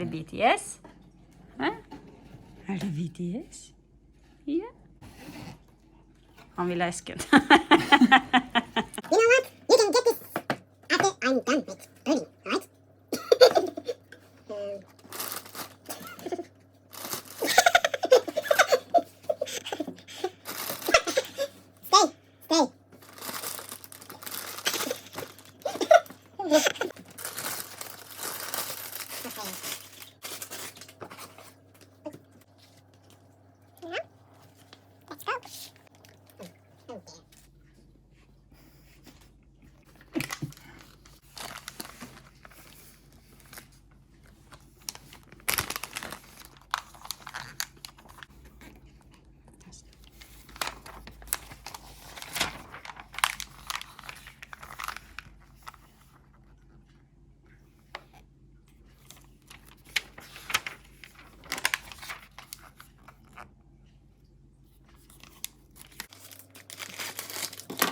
det BTS? Hæ? Er det BTS? Ja. Han vil ha esken. You know what? You can get this after I'm done with building, alright? Stay. Let's go. Oh dear.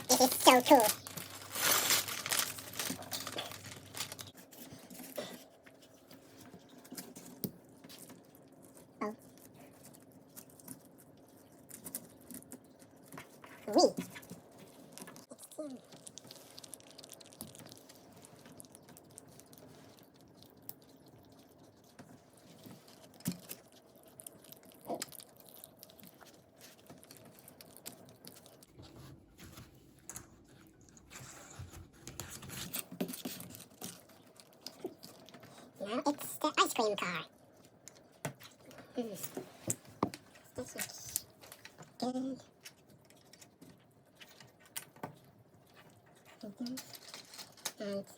This is so cool. Oh. Oui. Now it's the ice cream car. This looks good. And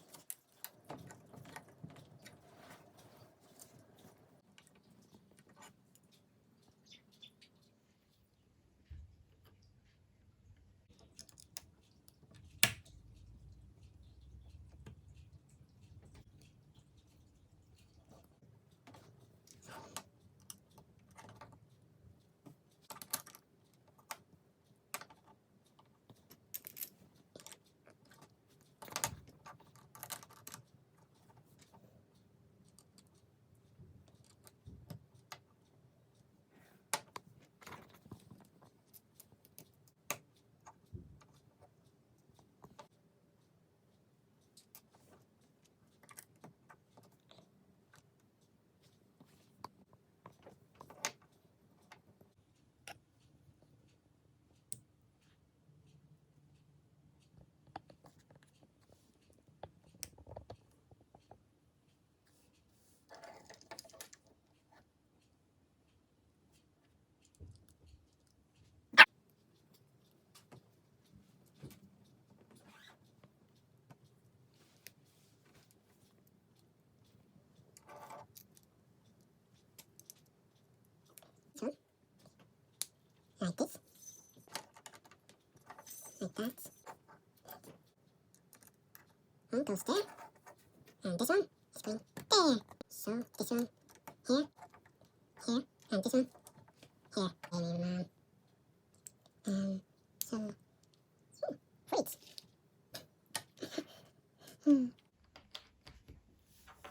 like this. Like that. One goes there. And this one is going there. So this one here, and this one here. So wait.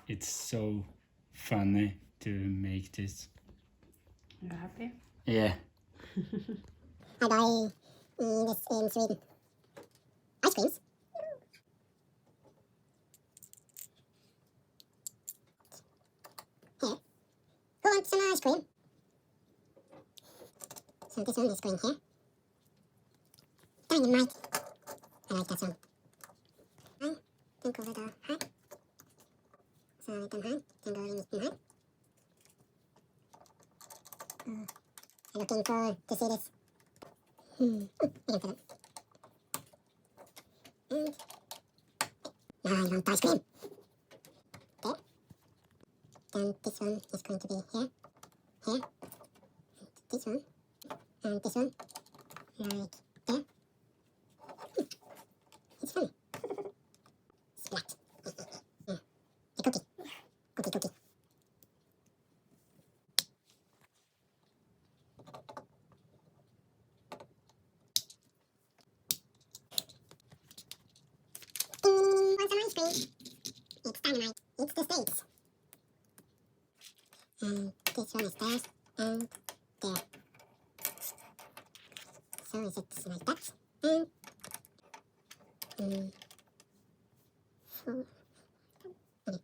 It's so funny to make this. You happy? Yeah. I buy this in Sweden. Ice creams. Here. Who wants some ice cream? So this one is going here. Dynamite. I like that song. I think over the heart. Så den här kan gå i mitten här. I'm looking forward to see this. I can put it. And now I want ice cream. There. Then this one is going to be here. And this one. And this one. Like there. It's funny. Splat. The cookie. Cookie. Want some ice cream? It's dynamite. It's the States. And this one is there and there. So is it like that? And four. Okay.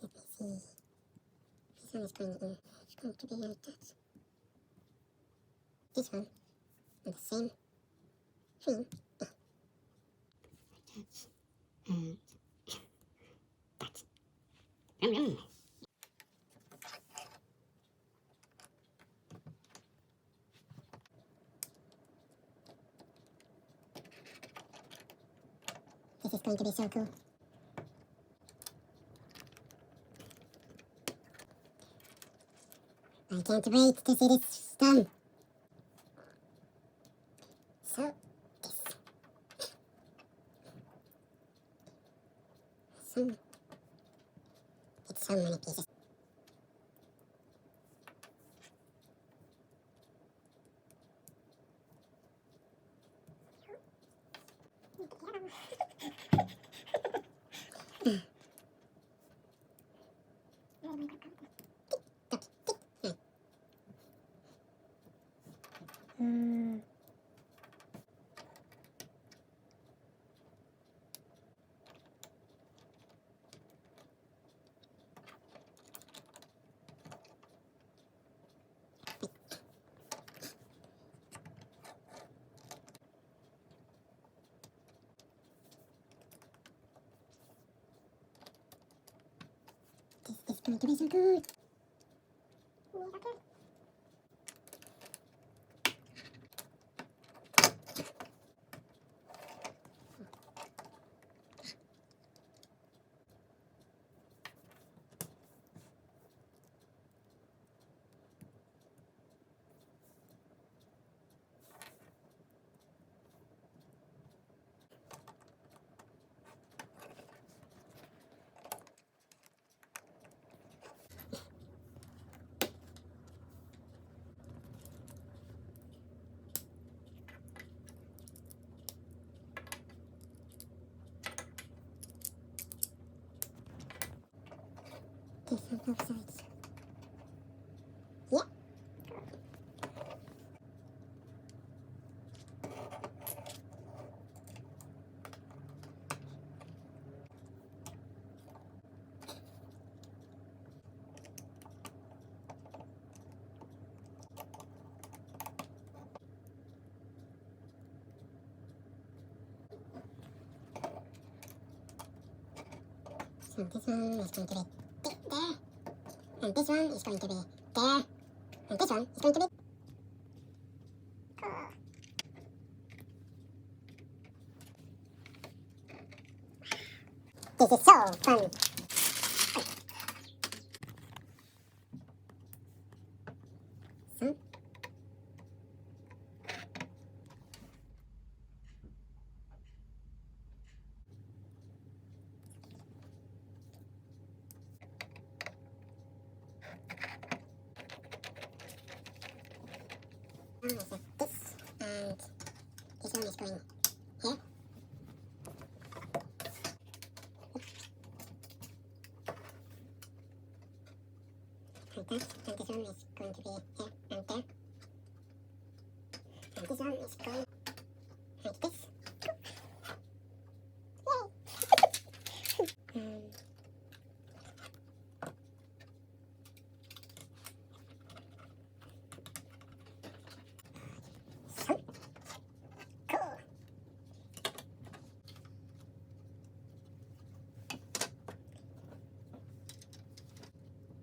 Let me see. This one is going in. It's going to be like that. This one and the same thing. And that. This is going to be so cool. I can't wait to see this done. So, this. It's so many pieces. This is going to be so good. This on both sides. Yeah. So this one is going to be there. And this one is going to be there. And this one is going to be... This is so fun. So, now I set this, and this one is going here. Like that, and this one is going to be here and there. And this one is going like this. Yay! So cool.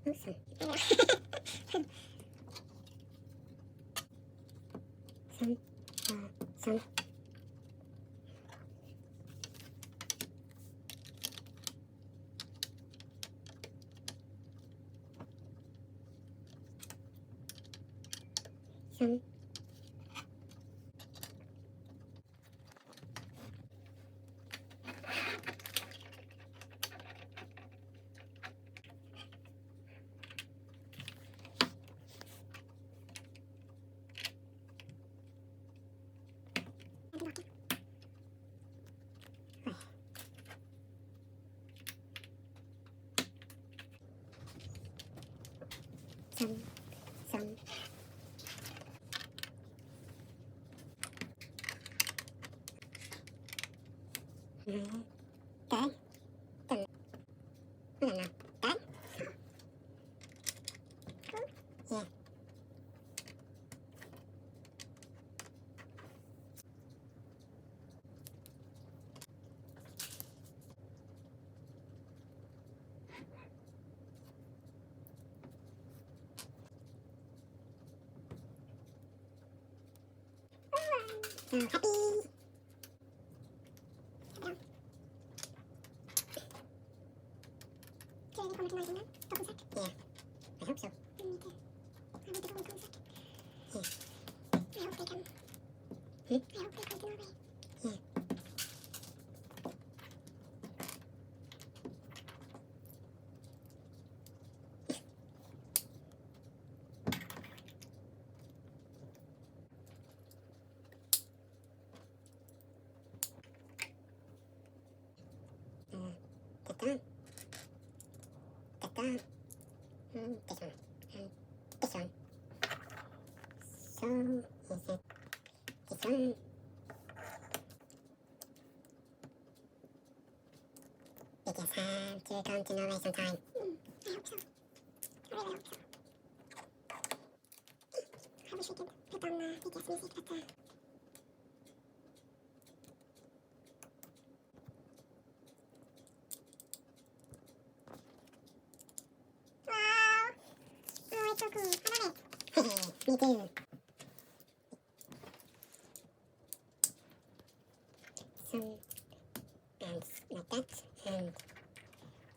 Awesome. Some. some. Cái. Từng. Lần nào. Cái. Yeah. Happy. Yeah, I hope so. Yeah. Yeah. Get down. Get down. This one. This one. So is it this one? BTS have to come to Norway sometime. I hope so. I really hope so. I wish we could put on BTS music, but wow! Oh, it's so cool. I love it. Me too. Some ants like that, and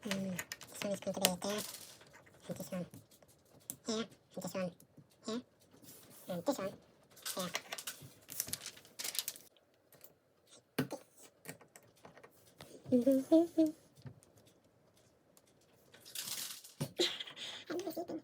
this one is going to be there, and this one here, and this one here, and this one here. I'm sleeping.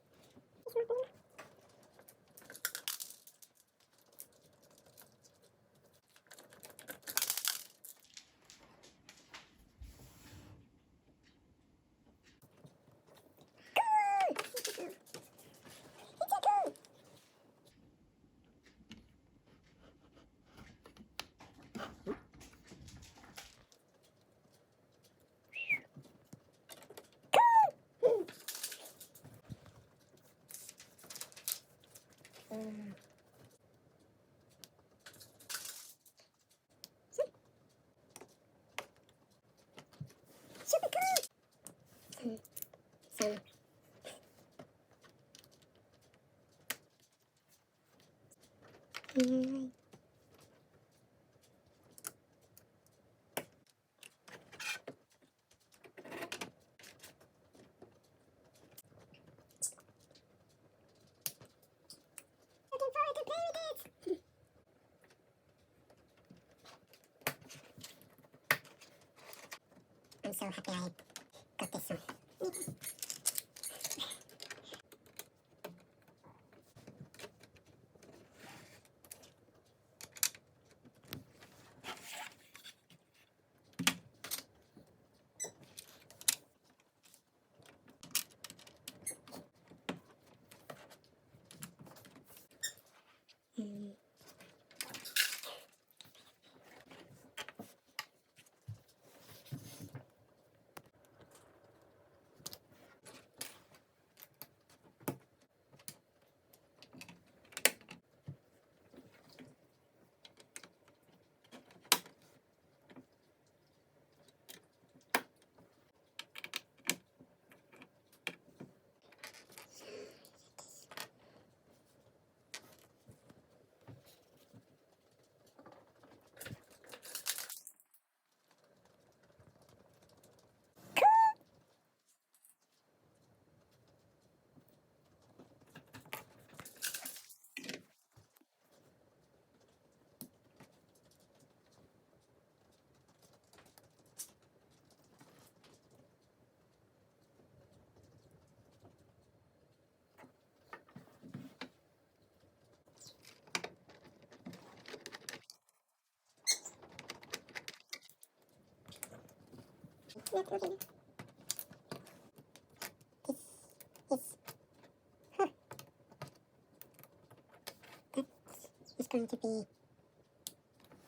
It's not cool. Super cool. Some. Looking forward to playing with it. I'm so happy I got this one. Not looking. This is going to be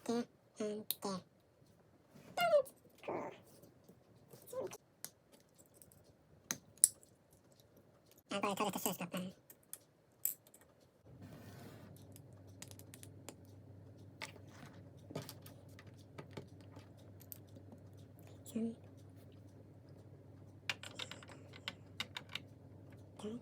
there and there. Jag bara tar lite sötvatten. Sen... Där.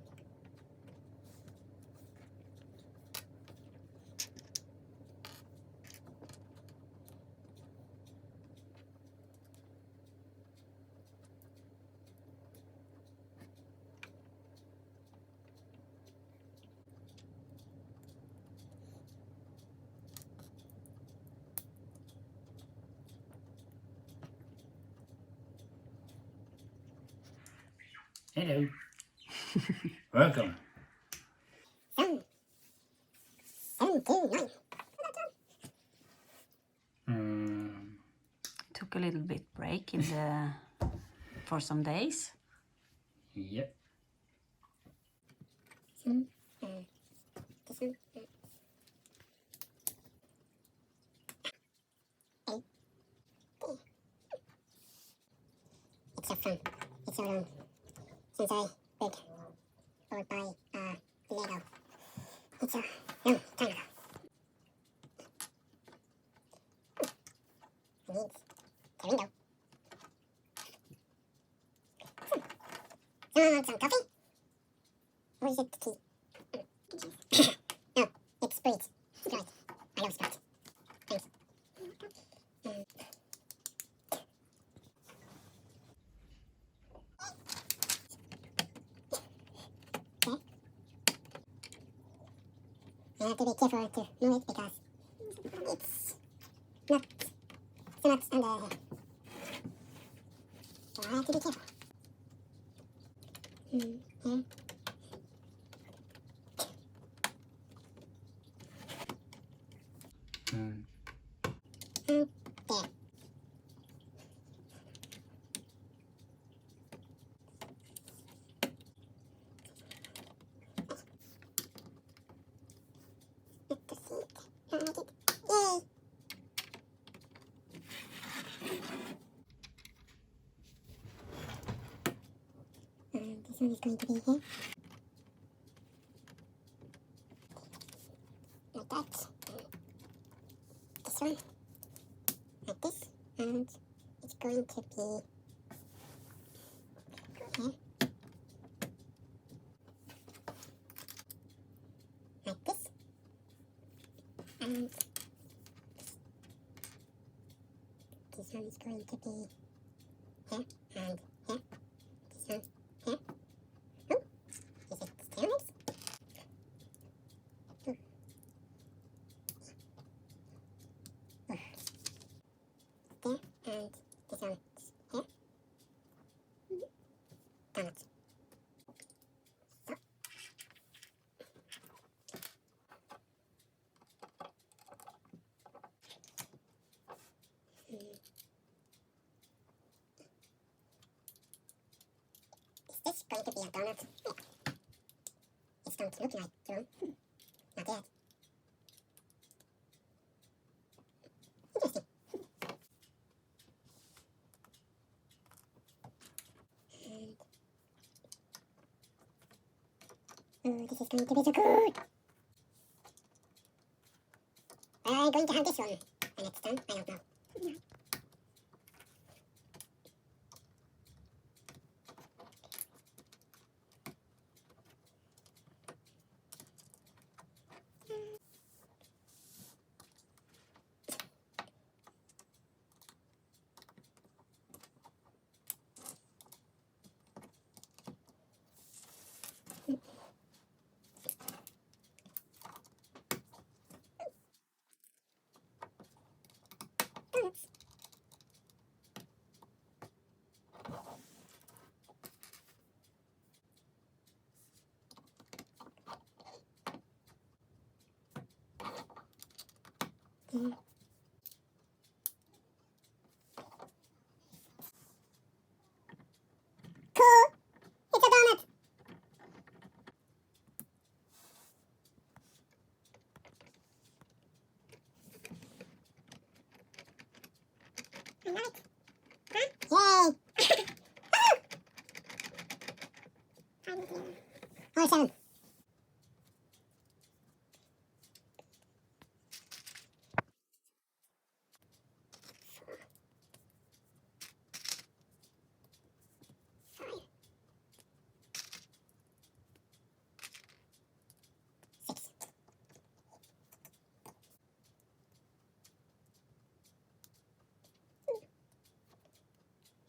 Hello. Welcome. 3, 79. Took a little bit break in the for some days. Yep. Sen... This one. It's so fun. It's so long since I built or buy Lego. It's a long time ago. I need the window. Someone want some coffee? Or is it tea? No, it's Sprite. Sprite. I love Sprite. Thanks. I have to be careful to move it because it's not so much under here. So I have to be careful. Here. Mm. There. Let the seed. I like it. Yay! And this one is going to be here. Like that. This one. Like this. And it's going to be here. Like this. And this one is going to be here and here. This one here. Oh, is it steroids? Oh. Oh. There, and this one is here. Donuts. So. Is this going to be a donut? Yeah. It don't look like one. Not yet. Interesting. And oh, this is going to be so good. I'm going to have this one when it's done. I don't know. Donuts. Mm. Cool! It's a donut! Dynamite. Huh? Yay! Or 7.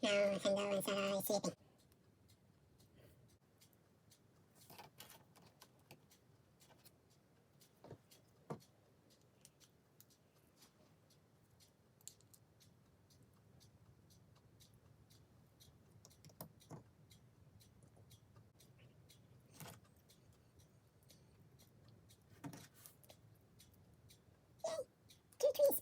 Now Hendo and Sarah is sleeping. Two trees.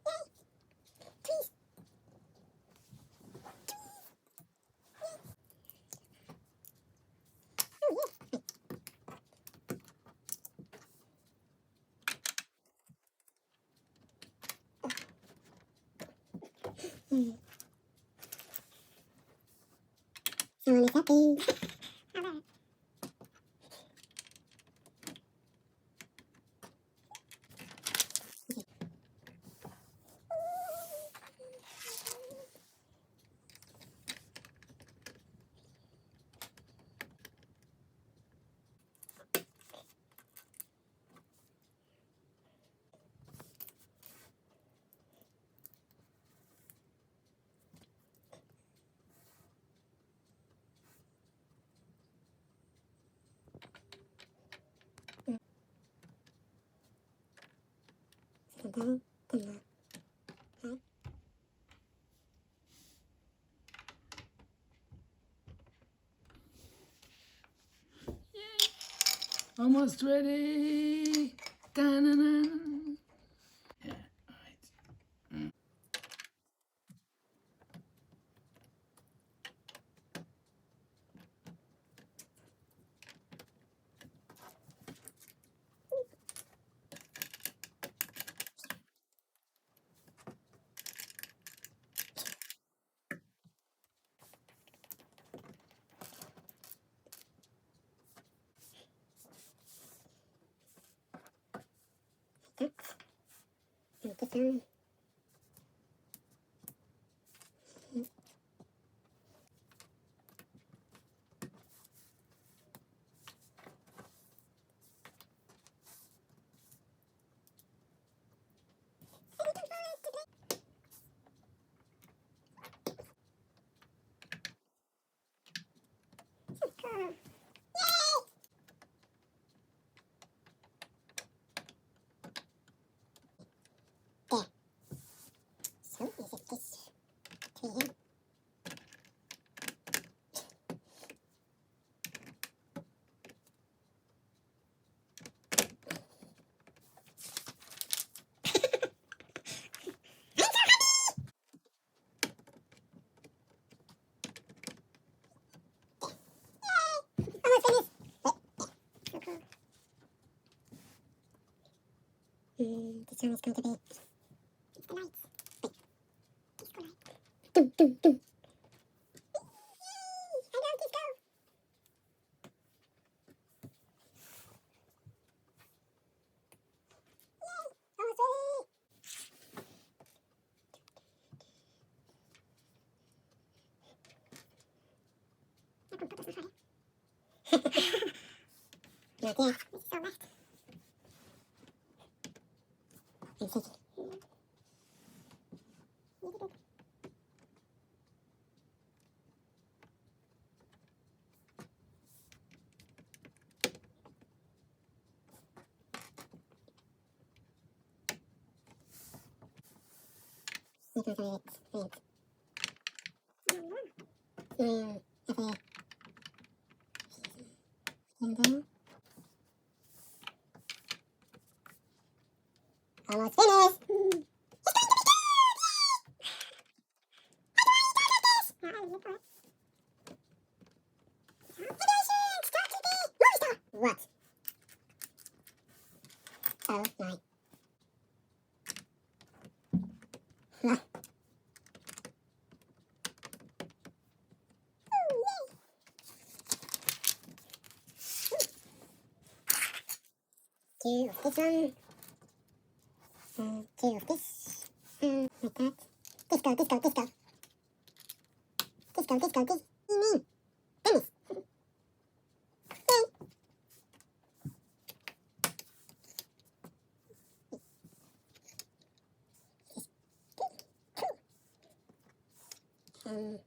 Wait. Trees. Someone is happy. Almost ready. Da-na-na. Yeah, right. There. So is it this tree here? Almost finished. Wait. So cool. This one is going to be the lights. Wait. Disco light. Dum, dum, dum. I love disco. Almost ready. I can put this one fire. Not yet. It's so wet. I'm shaking. You can find it. Wait. Okay. Hendo. Almost finished. What? 2 of this one, 2 of this, like that. Disco, disco, disco. Disco, disco, disco. Me. Dennis. Yay.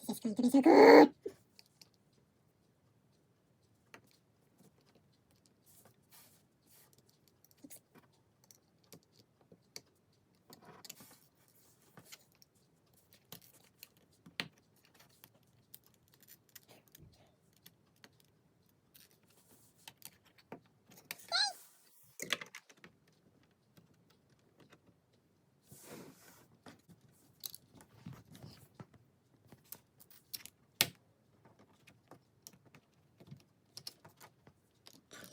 This is going to be so good.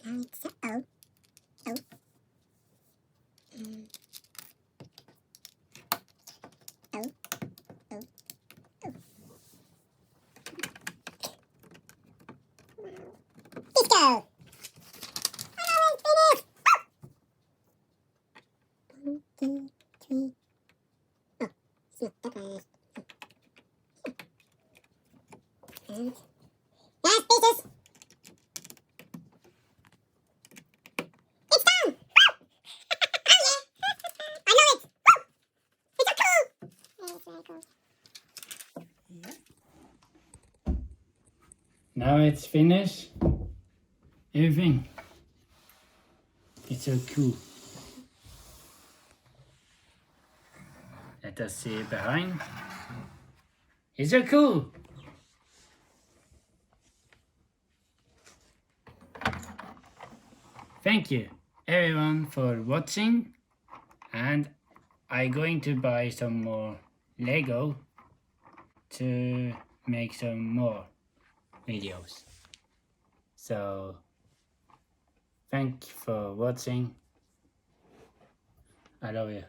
Now it's oh. Oh. Oh. Oh. Oh. Disco! One, two, three. Oh, it's not that one. And last pieces! It's done! Oh yeah! I know it! It's so cool! Yeah, it's very cool. Yeah. Now it's finished. Everything. It's so cool. Let us see behind. It's so cool. Thank you everyone for watching, and I'm going to buy some more Lego to make some more videos. So thank you for watching. I love you.